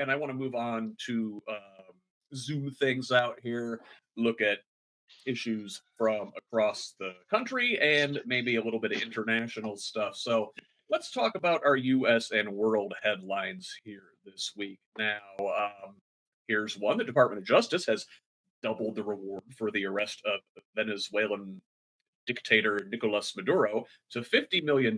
and I want to move on to zoom things out here, look at issues from across the country and maybe a little bit of international stuff. So let's talk about our US and world headlines here this week. Now, here's one: the Department of Justice has doubled the reward for the arrest of Venezuelan dictator Nicolas Maduro to $50 million.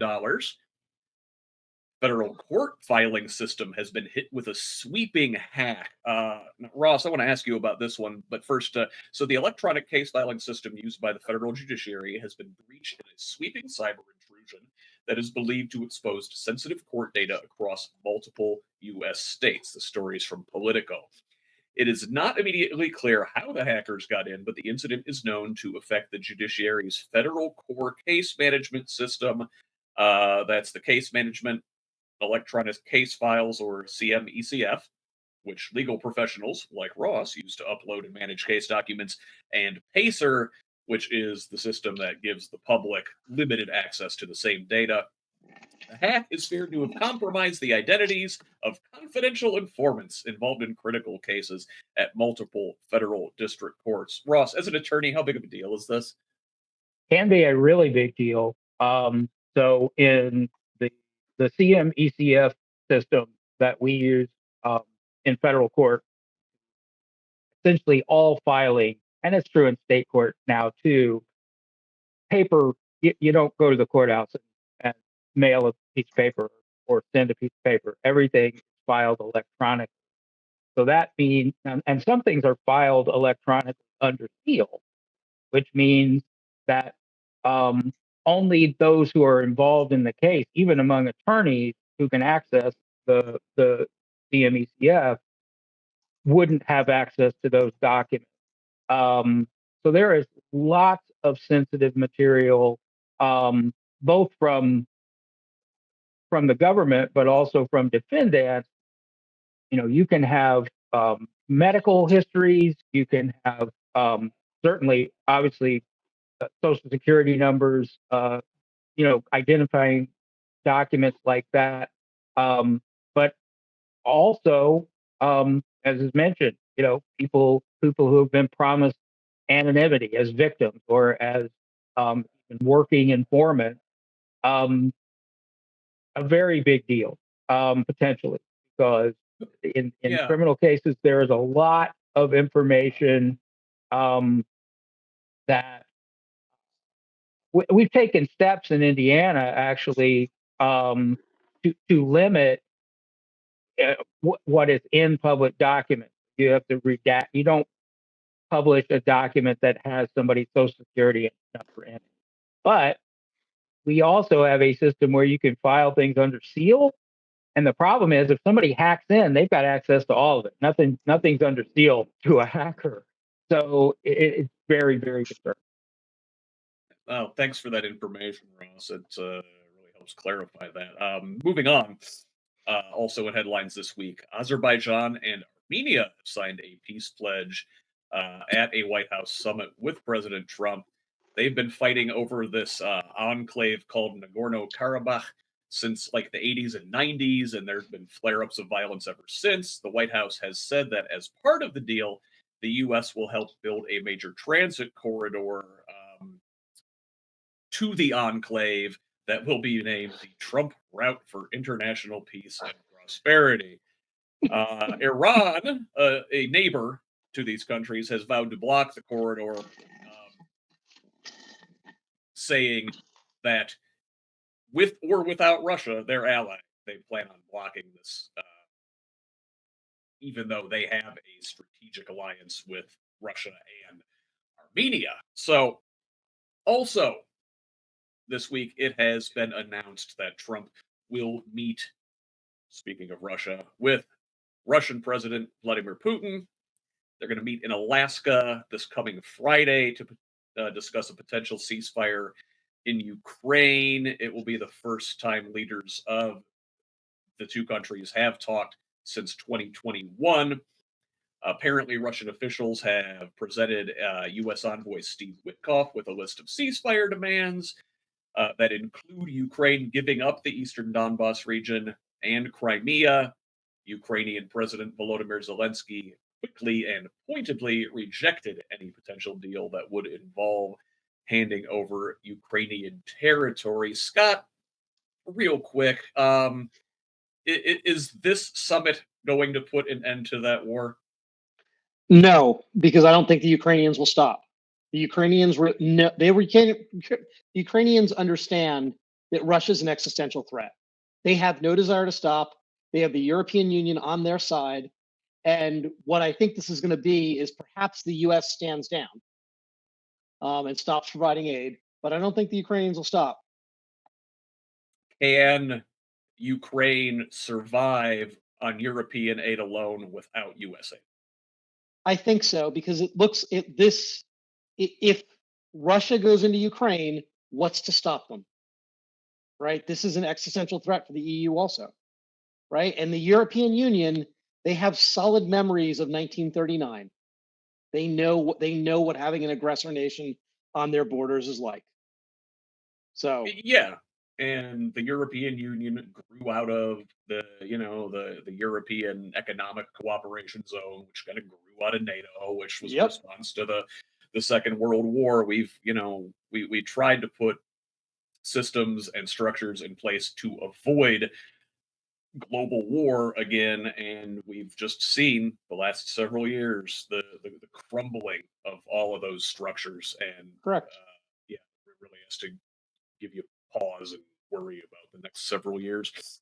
Federal court filing system has been hit with a sweeping hack. Now, Ross, I want to ask you about this one, but first, so the electronic case filing system used by the federal judiciary has been breached in a sweeping cyber intrusion that is believed to expose sensitive court data across multiple U.S. states. The story is from Politico. It is not immediately clear how the hackers got in, but the incident is known to affect the judiciary's federal core case management system. That's the case management electronic case files, or CMECF, which legal professionals like Ross use to upload and manage case documents, and Pacer, which is the system that gives the public limited access to the same data. The hack is feared to have compromised the identities of confidential informants involved in critical cases at multiple federal district courts. Ross, as an attorney, how big of a deal is this? Can be a really big deal. So in the CMECF system that we use um, in federal court, essentially all filing, and it's true in state court now too. Paper, you don't go to the courthouse and mail a piece of paper or send a piece of paper. Everything is filed electronically. So that means, and some things are filed electronically under seal, which means that um, only those who are involved in the case, even among attorneys who can access the CMECF, wouldn't have access to those documents. Um, so there is lots of sensitive material, both from the government, but also from defendants. You can have medical histories. You can have certainly, obviously, social security numbers. Identifying documents like that. But also, as is mentioned, people who have been promised anonymity as victims or as working informants. Um, a very big deal, potentially, because in Yeah, criminal cases there is a lot of information um, that we've taken steps in Indiana actually to limit what is in public documents. You have to redact. You don't publish a document that has somebody's social security number in it. But we also have a system where you can file things under seal. And the problem is, if somebody hacks in, they've got access to all of it. Nothing's under seal to a hacker. So it's very, very concerning. oh, thanks for that information, Ross. It really helps clarify that. Moving on, also in headlines this week, Azerbaijan and Armenia have signed a peace pledge at a White House summit with President Trump. They've been fighting over this enclave called Nagorno Karabakh since like the 80s and 90s, and there's been flare ups of violence ever since. The White House has said that as part of the deal, the U.S. will help build a major transit corridor to the enclave that will be named the Trump Route for International Peace and Prosperity. Iran, a neighbor to these countries, has vowed to block the corridor, saying that with or without Russia, their ally, they plan on blocking this, even though they have a strategic alliance with Russia and Armenia. So, also, this week it has been announced that Trump will meet, speaking of Russia, with Russian President Vladimir Putin. They're going to meet in Alaska this coming Friday to discuss a potential ceasefire in Ukraine. It will be the first time leaders of the two countries have talked since 2021. Apparently, Russian officials have presented U.S. envoy Steve Witkoff with a list of ceasefire demands that include Ukraine giving up the eastern Donbass region and Crimea, Ukrainian President Volodymyr Zelensky quickly and pointedly rejected any potential deal that would involve handing over Ukrainian territory. Scott, real quick, is this summit going to put an end to that war? No, because I don't think the Ukrainians will stop. The Ukrainians were no, they were the Ukrainians understand that Russia's an existential threat. They have no desire to stop. They have the European Union on their side. And what I think this is going to be is perhaps the US stands down and stops providing aid. But I don't think the Ukrainians will stop. Can Ukraine survive on European aid alone without US aid? I think so because it looks it this if Russia goes into Ukraine, what's to stop them? Right? This is an existential threat for the EU also. Right? And the European Union, they have solid memories of 1939. They know what having an aggressor nation on their borders is like. So, Yeah, and the European Union grew out of the European Economic Cooperation Zone, which kind of grew out of NATO, which was a yep, response to the Second World War. We tried to put systems and structures in place to avoid global war again, and we've just seen the last several years the crumbling of all of those structures, and correct. yeah, it really has to give you pause and worry about the next several years.